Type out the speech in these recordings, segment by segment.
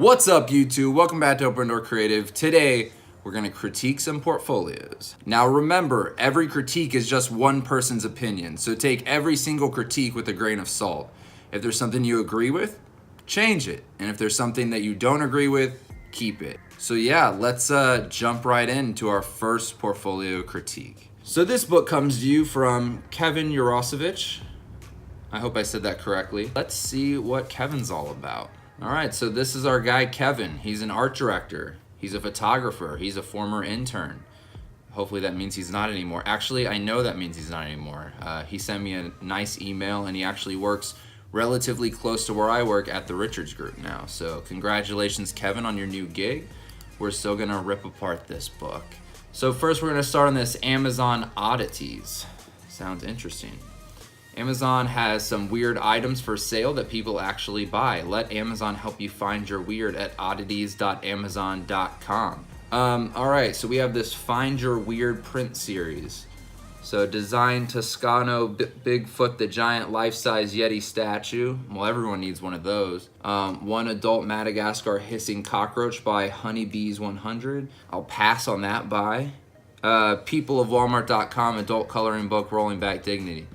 What's up, YouTube? Welcome back to Open Door Creative. Today, we're gonna critique some portfolios. Now remember, every critique is just one person's opinion, so take every single critique with a grain of salt. If there's something you agree with, change it. And if there's something that you don't agree with, keep it. So yeah, let's jump right into our first portfolio critique. So this book comes to you from Kevin Yurasovich. I hope I said that correctly. Let's see what Kevin's all about. All right, so this is our guy, Kevin. He's an art director. He's a photographer. He's a former intern. Hopefully that means he's not anymore. Actually, I know that means he's not anymore. He sent me a nice email, and he actually works relatively close to where I work at the Richards Group now. So congratulations, Kevin, on your new gig. We're still gonna rip apart this book. So first, we're gonna start on this Amazon Oddities. Sounds interesting. Amazon has some weird items for sale that people actually buy. Let Amazon help you find your weird at oddities.amazon.com. All right, so we have this Find Your Weird print series. So design Toscano Bigfoot the giant life-size Yeti statue. Well, everyone needs one of those. One adult Madagascar hissing cockroach by Honeybees 100. I'll pass on that buy. People of Walmart.com adult coloring book Rolling Back Dignity.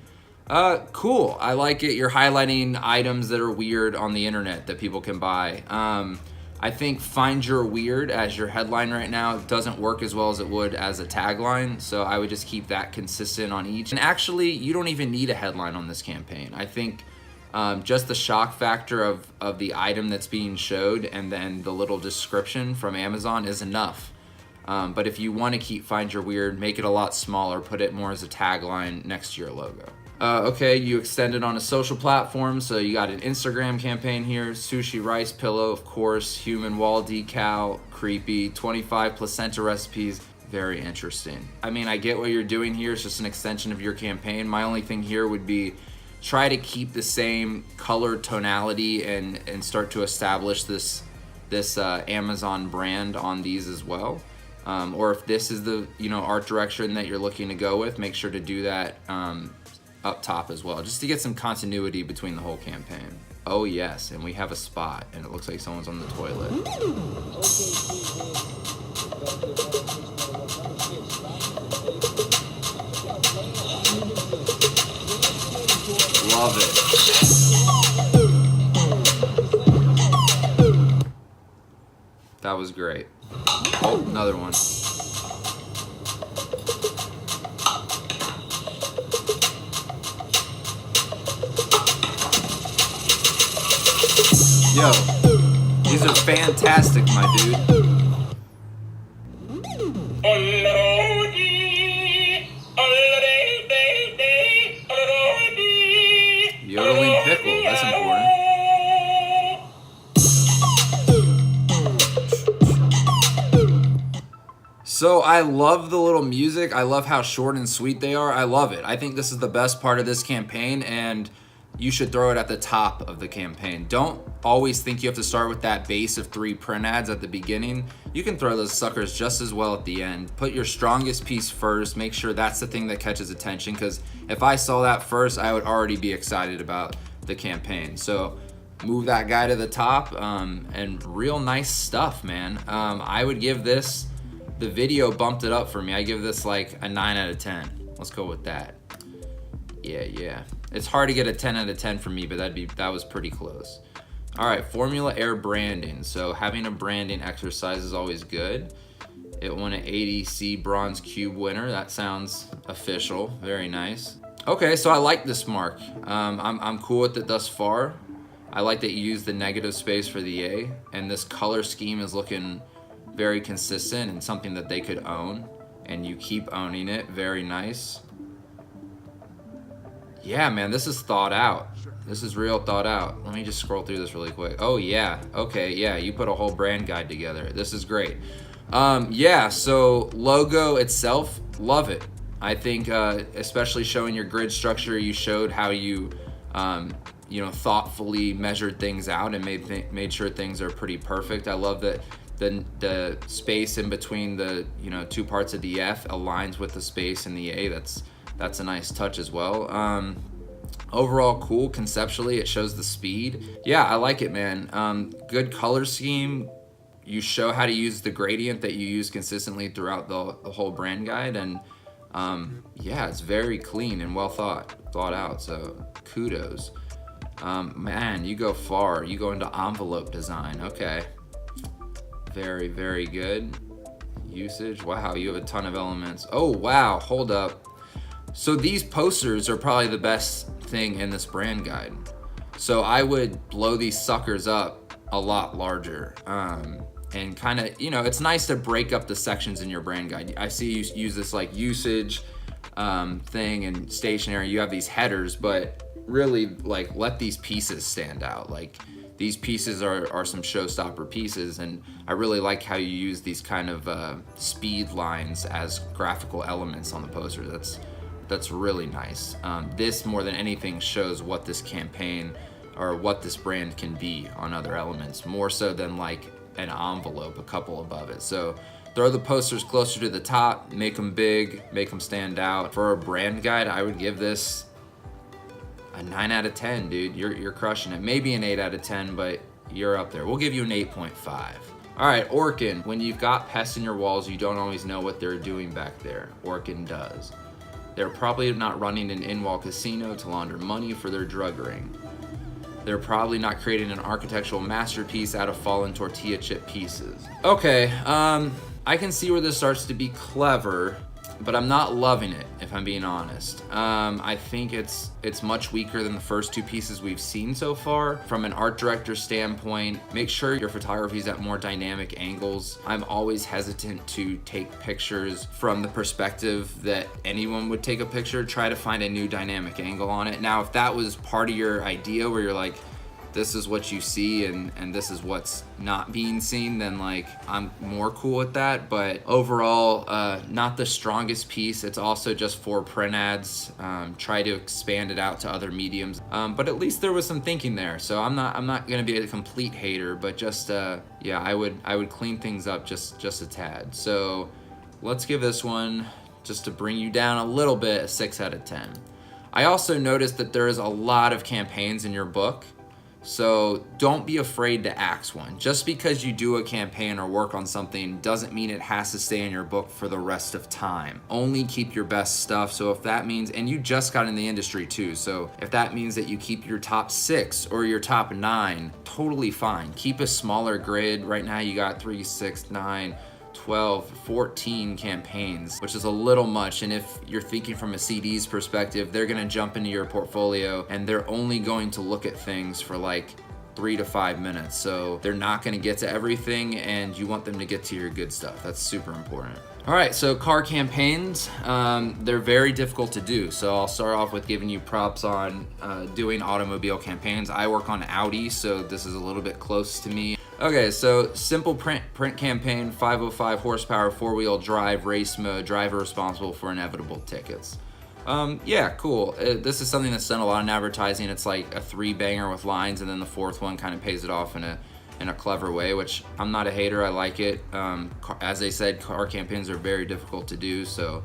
Cool. I like it. You're highlighting items that are weird on the internet that people can buy. I think Find Your Weird as your headline right now doesn't work as well as it would as a tagline, so I would just keep that consistent on each. And actually, you don't even need a headline on this campaign. I think just the shock factor of the item that's being showed and then the little description from Amazon is enough. But if you want to keep Find Your Weird, make it a lot smaller, put it more as a tagline next to your logo. Okay, you extended on a social platform, so you got an Instagram campaign here, sushi rice pillow, of course, human wall decal, creepy, 25 placenta recipes, very interesting. I mean, I get what you're doing here, it's just an extension of your campaign. My only thing here would be try to keep the same color tonality and start to establish this Amazon brand on these as well. Or if this is the art direction that you're looking to go with, make sure to do that up top as well, just to get some continuity between the whole campaign. Oh yes, and we have a spot, and it looks like someone's on the toilet. Love it. That was great. Oh, another one. Yo, these are fantastic, my dude. Yodeling Pickle, that's important. So I love the little music. I love how short and sweet they are. I love it. I think this is the best part of this campaign, and you should throw it at the top of the campaign. Don't always think you have to start with that base of 3 print ads at the beginning. You can throw those suckers just as well at the end. Put your strongest piece first. Make sure that's the thing that catches attention, because if I saw that first, I would already be excited about the campaign. So move that guy to the top, and real nice stuff, man. I would give this, the video bumped it up for me. I give this like a 9 out of 10. Let's go with that. Yeah. It's hard to get a 10 out of 10 from me, but that was pretty close. All right, Formula Air branding. So having a branding exercise is always good. It won an ADC Bronze Cube winner. That sounds official. Very nice. Okay, so I like this mark. I'm cool with it thus far. I like that you use the negative space for the A, and this color scheme is looking very consistent and something that they could own, and you keep owning it. Very nice. Yeah, man, this is thought out. This is real thought out. Let me just scroll through this really quick. Oh yeah, okay, yeah, you put a whole brand guide together. This is great. Yeah, so logo itself, love it. I think especially showing your grid structure, you showed how you thoughtfully measured things out and made sure things are pretty perfect. I love that the space in between the 2 parts of the F aligns with the space in the A. That's a nice touch as well. Overall cool. Conceptually, it shows the speed. Yeah, I like it, man. Good color scheme. You show how to use the gradient that you use consistently throughout the whole brand guide, and yeah, it's very clean and well thought out, so kudos. Man, you go far. You go into envelope design. Okay. Very, very good. Usage. Wow, you have a ton of elements. Oh, wow, hold up. So these posters are probably the best thing in this brand guide. So I would blow these suckers up a lot larger. And kind of, you know, it's nice to break up the sections in your brand guide. I see you use this like usage thing and stationery. You have these headers, but really like let these pieces stand out. Like these pieces are some showstopper pieces, and I really like how you use these kind of speed lines as graphical elements on the poster. That's really nice. This more than anything shows what this campaign or what this brand can be on other elements, more so than like an envelope a couple above it. So throw the posters closer to the top, make them big, make them stand out. For a brand guide, I would give this a 9 out of 10, dude. You're crushing it. Maybe an 8 out of 10, but you're up there. We'll give you an 8.5. All right, Orkin. When you've got pests in your walls, you don't always know what they're doing back there. Orkin does. They're probably not running an in-wall casino to launder money for their drug ring. They're probably not creating an architectural masterpiece out of fallen tortilla chip pieces. Okay, I can see where this starts to be clever, but I'm not loving it, if I'm being honest. I think it's much weaker than the first two pieces we've seen so far. From an art director standpoint, make sure your photography's at more dynamic angles. I'm always hesitant to take pictures from the perspective that anyone would take a picture. Try to find a new dynamic angle on it. Now, if that was part of your idea where you're like, this is what you see and this is what's not being seen, then like I'm more cool with that. But overall, not the strongest piece. It's also just for print ads. Try to expand it out to other mediums, but at least there was some thinking there. So I'm not gonna be a complete hater, but just yeah, I would clean things up just a tad. So let's give this one, just to bring you down a little bit, a 6 out of 10. I also noticed that there is a lot of campaigns in your book. So don't be afraid to axe one. Just because you do a campaign or work on something doesn't mean it has to stay in your book for the rest of time. Only keep your best stuff. So if that means, and you just got in the industry too, so if that means that you keep your top 6 or your top 9, totally fine. Keep a smaller grid. Right now you got 3, 6, 9, 12, 14 campaigns, which is a little much. And if you're thinking from a CD's perspective, they're gonna jump into your portfolio and they're only going to look at things for like 3 to 5 minutes. So they're not gonna get to everything, and you want them to get to your good stuff. That's super important. All right, so car campaigns, they're very difficult to do. So I'll start off with giving you props on doing automobile campaigns. I work on Audi, so this is a little bit close to me. Okay, so simple print campaign, 505 horsepower, 4-wheel drive, race mode, driver responsible for inevitable tickets. Yeah, cool. This is something that's done a lot in advertising. It's like a 3-banger with lines, and then the 4th one kind of pays it off in a clever way, which I'm not a hater. I like it. As they said, car campaigns are very difficult to do, so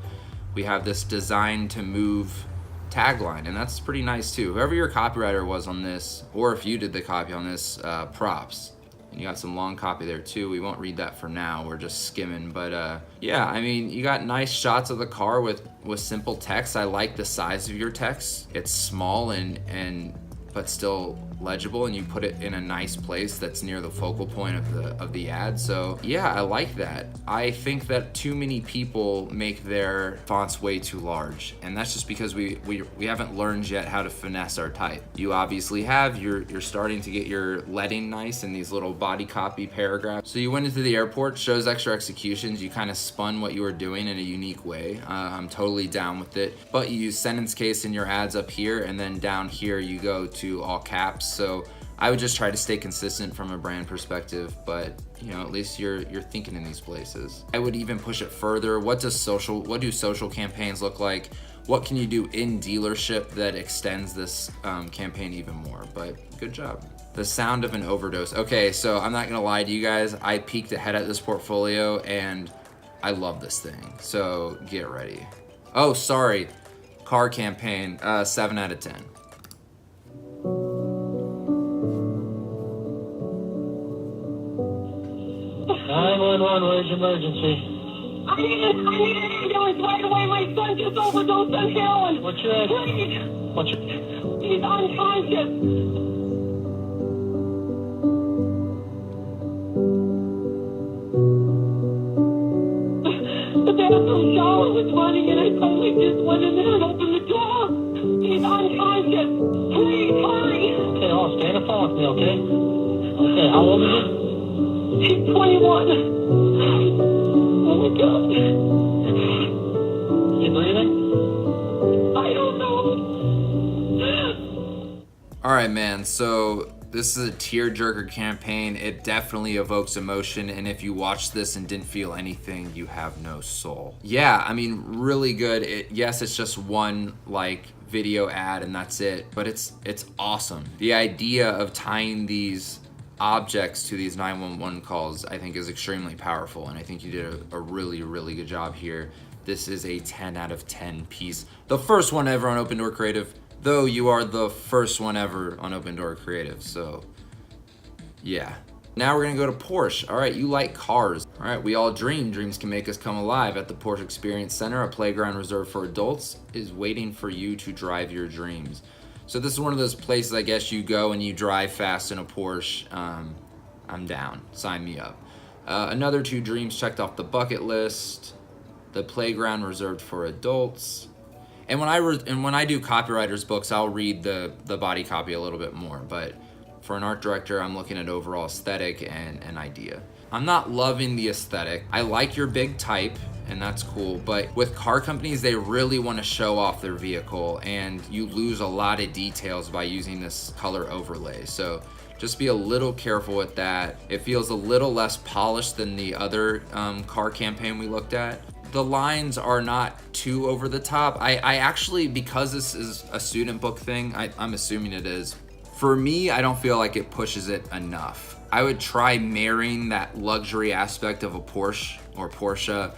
we have this design to move tagline, and that's pretty nice too. Whoever your copywriter was on this, or if you did the copy on this, props. And you got some long copy there too. We won't read that for now. We're just skimming. But yeah, I mean, you got nice shots of the car with simple text. I like the size of your text. It's small and but still legible, and you put it in a nice place that's near the focal point of the ad. So yeah, I like that. I think that too many people make their fonts way too large, and that's just because we haven't learned yet how to finesse our type. You obviously have. You're starting to get your leading nice in these little body copy paragraphs. So you went into the airport, shows extra executions. You kind of spun what you were doing in a unique way. I'm totally down with it. But you use sentence case in your ads up here, and then down here you go to all caps. So I would just try to stay consistent from a brand perspective, but you know, at least you're thinking in these places. I would even push it further. What do social campaigns look like? What can you do in dealership that extends this campaign even more? But good job. The sound of an overdose. Okay, so I'm not gonna lie to you guys. I peeked ahead at this portfolio and I love this thing. So get ready. Oh, sorry. Car campaign, 7 out of 10. on? Where's your emergency? I need an ambulance right away. My son just overdosed on heroin. What's your address? Please. What's your... He's unconscious. The bathroom shower was running and I finally just went in there and opened the door. He's unconscious. Please, hurry. Okay, hold on. Stay on the phone with me, okay? Okay, how old is he? He's 21. Oh my God. Is he breathing? I don't know. All right, man, so this is a tearjerker campaign. It definitely evokes emotion, and if you watched this and didn't feel anything, you have no soul. Yeah, I mean, really good. Yes, it's just one like video ad and that's it, but it's awesome. The idea of tying these objects to these 911 calls, I think, is extremely powerful, and I think you did a really, really good job here. This is a 10 out of 10 piece. The first one ever on Open Door Creative, though you are the first one ever on Open Door Creative, so yeah. Now we're gonna go to Porsche. All right, you like cars. All right, we all dream. Dreams can make us come alive. At the Porsche Experience Center, a playground reserved for adults is waiting for you to drive your dreams. So this is one of those places, I guess, you go and you drive fast in a Porsche. I'm down, sign me up. Another 2 dreams checked off the bucket list. The playground reserved for adults. And when I do copywriters books, I'll read the body copy a little bit more, but for an art director, I'm looking at overall aesthetic and an idea. I'm not loving the aesthetic. I like your big type, and that's cool, but with car companies, they really want to show off their vehicle, and you lose a lot of details by using this color overlay. So just be a little careful with that. It feels a little less polished than the other car campaign we looked at. The lines are not too over the top. I actually, because this is a student book thing, I'm assuming it is. For me, I don't feel like it pushes it enough. I would try marrying that luxury aspect of a Porsche or Porsche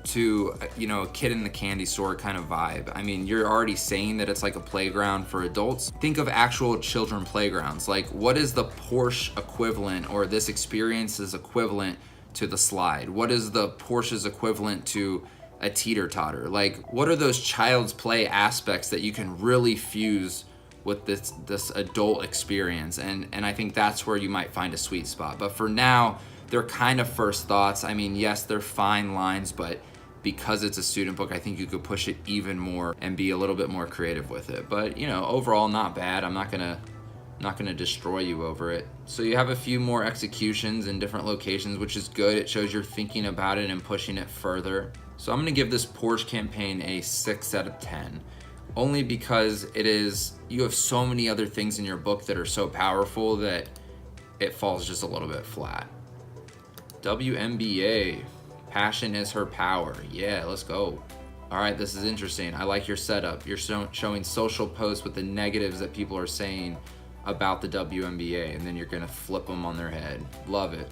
to, you know, a kid in the candy store kind of vibe. I mean, you're already saying that it's like a playground for adults. Think of actual children playgrounds. Like, what is the Porsche equivalent, or this experience's equivalent to the slide? What is the Porsche's equivalent to a teeter-totter? Like, what are those child's play aspects that you can really fuse with this adult experience? And I think that's where you might find a sweet spot. But for now, they're kind of first thoughts. I mean, yes, they're fine lines, but because it's a student book, I think you could push it even more and be a little bit more creative with it. But, you know, overall, not bad. I'm not gonna destroy you over it. So you have a few more executions in different locations, which is good. It shows you're thinking about it and pushing it further. So I'm gonna give this Porsche campaign a 6 out of 10. Only because you have so many other things in your book that are so powerful that it falls just a little bit flat. WNBA, passion is her power. Yeah, let's go. All right, this is interesting. I like your setup. You're showing social posts with the negatives that people are saying about the WNBA, and then you're gonna flip them on their head. Love it.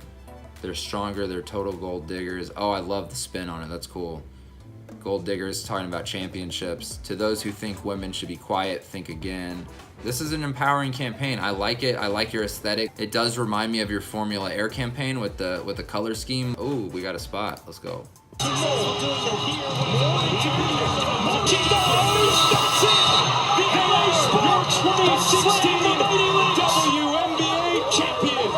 They're stronger, they're total gold diggers. Oh, I love the spin on it, that's cool. Gold diggers talking about championships. To those who think women should be quiet, think again. This is an empowering campaign. I like it. I like your aesthetic. It does remind me of your Formula Air campaign with the color scheme. Ooh, we got a spot. Let's go. Sports 2016 WNBA champions.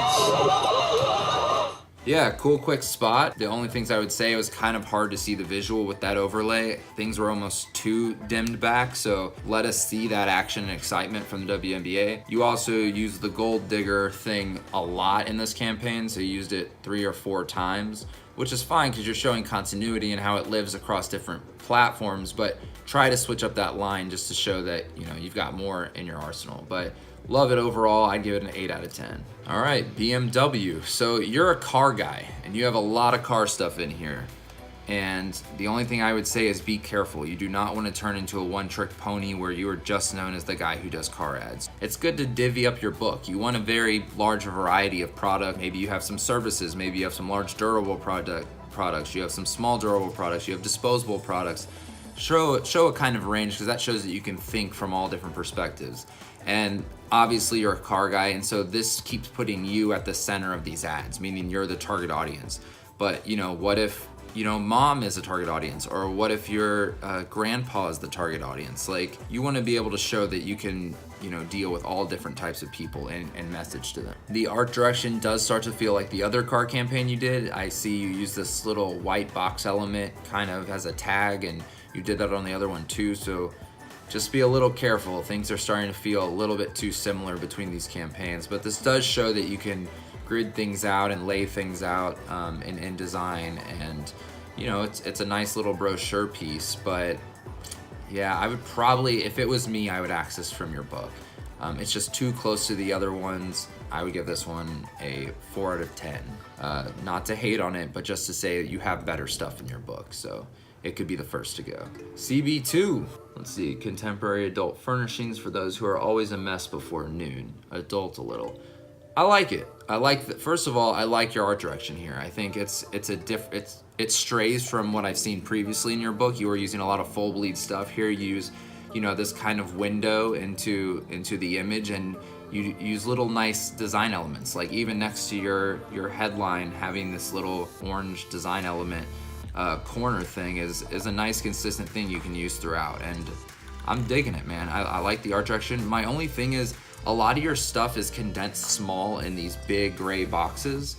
Yeah, cool quick spot. The only things I would say, it was kind of hard to see the visual with that overlay. Things were almost too dimmed back, so let us see that action and excitement from the WNBA. You also used the gold digger thing a lot in this campaign, so you used it 3 or 4 times, which is fine because you're showing continuity and how it lives across different platforms, but try to switch up that line just to show that, you know, you've got more in your arsenal. But love it overall. I'd give it an 8 out of 10. All right, BMW. So you're a car guy and you have a lot of car stuff in here. And the only thing I would say is be careful. You do not want to turn into a one-trick pony where you are just known as the guy who does car ads. It's good to divvy up your book. You want a very large variety of product. Maybe you have some services. Maybe you have some large durable products. You have some small durable products. You have disposable products. Show a kind of range, because that shows that you can think from all different perspectives. And obviously you're a car guy, and so this keeps putting you at the center of these ads, meaning you're the target audience. But, you know, what if, you know, mom is a target audience, or what if your grandpa is the target audience? Like, you want to be able to show that you can, you know, deal with all different types of people and message to them. The art direction does start to feel like the other car campaign you did. I see you use this little white box element kind of as a tag, and you did that on the other one too. So just be a little careful. Things are starting to feel a little bit too similar between these campaigns, but this does show that you can grid things out and lay things out in design, and you know, it's a nice little brochure piece. But yeah, I would probably, if it was me, I would access from your book. It's just too close to the other ones. I would give this one a 4 out of 10. Not to hate on it, but just to say that you have better stuff in your book, so it could be the first to go. CB2, let's see, contemporary adult furnishings for those who are always a mess before noon. Adult a little. I like it. I like that. First of all, I like your art direction here. I think it strays from what I've seen previously in your book. You were using a lot of full bleed stuff. Here you use, you know, this kind of window into the image, and you use little nice design elements. Like even next to your headline, having this little orange design element corner thing is a nice consistent thing you can use throughout, and I'm digging it, man. I like the art direction. My only thing is, a lot of your stuff is condensed small in these big gray boxes.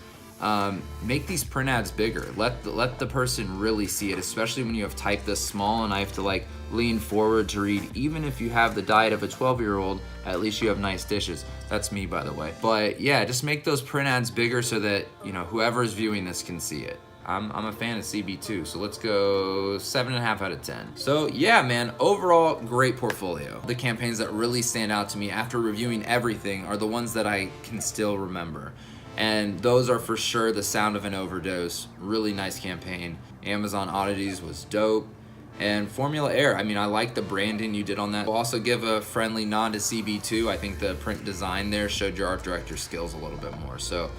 Make these print ads bigger. Let the person really see it, especially when you have typed this small and I have to like lean forward to read. Even if you have the diet of a 12-year-old, at least you have nice dishes. That's me, by the way. But yeah, just make those print ads bigger so that, you know, whoever's viewing this can see it. I'm a fan of CB2, so let's go 7.5 out of 10. So yeah, man, overall, great portfolio. The campaigns that really stand out to me after reviewing everything are the ones that I can still remember. And those are for sure The Sound of an Overdose, really nice campaign. Amazon Oddities was dope. And Formula Heir, I mean, I like the branding you did on that. We'll also give a friendly nod to CB2. I think the print design there showed your art director skills a little bit more. So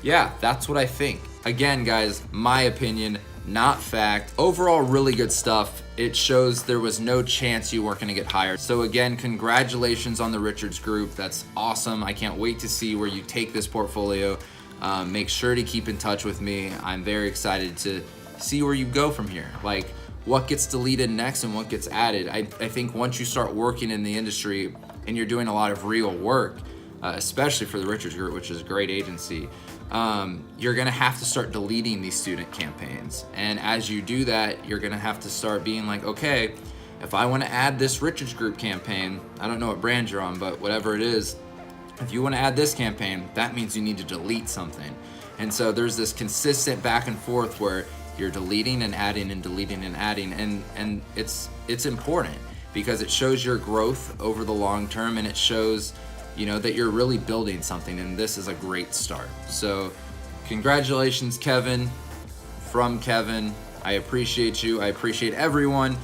yeah, that's what I think. Again, guys, my opinion, not fact. Overall, really good stuff. It shows there was no chance you weren't gonna get hired. So again, congratulations on the Richards Group. That's awesome. I can't wait to see where you take this portfolio. Make sure to keep in touch with me. I'm very excited to see where you go from here. Like, what gets deleted next and what gets added. I think once you start working in the industry and you're doing a lot of real work, especially for the Richards Group, which is a great agency, you're gonna have to start deleting these student campaigns. And as you do that, you're gonna have to start being like, okay, if I wanna add this Richards Group campaign, I don't know what brand you're on, but whatever it is, if you wanna add this campaign, that means you need to delete something. And so there's this consistent back and forth where you're deleting and adding and deleting and adding, and it's important because it shows your growth over the long term, and it shows, you know, that you're really building something, and this is a great start. So congratulations, Kevin, from Kevin. I appreciate you. I appreciate everyone.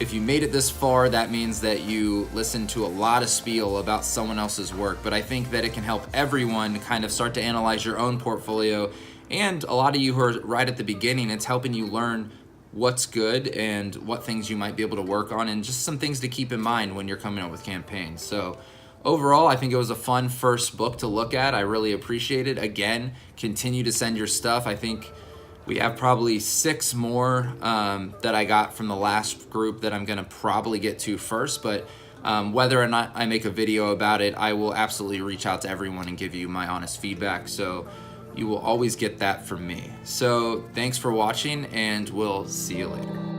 If you made it this far, that means that you listened to a lot of spiel about someone else's work, but I think that it can help everyone kind of start to analyze your own portfolio. And a lot of you who are right at the beginning, it's helping you learn what's good and what things you might be able to work on, and just some things to keep in mind when you're coming up with campaigns. So overall, I think it was a fun first book to look at. I really appreciate it. Again, continue to send your stuff. I think we have probably 6 more that I got from the last group that I'm gonna probably get to first, but whether or not I make a video about it, I will absolutely reach out to everyone and give you my honest feedback. So you will always get that from me. So thanks for watching, and we'll see you later.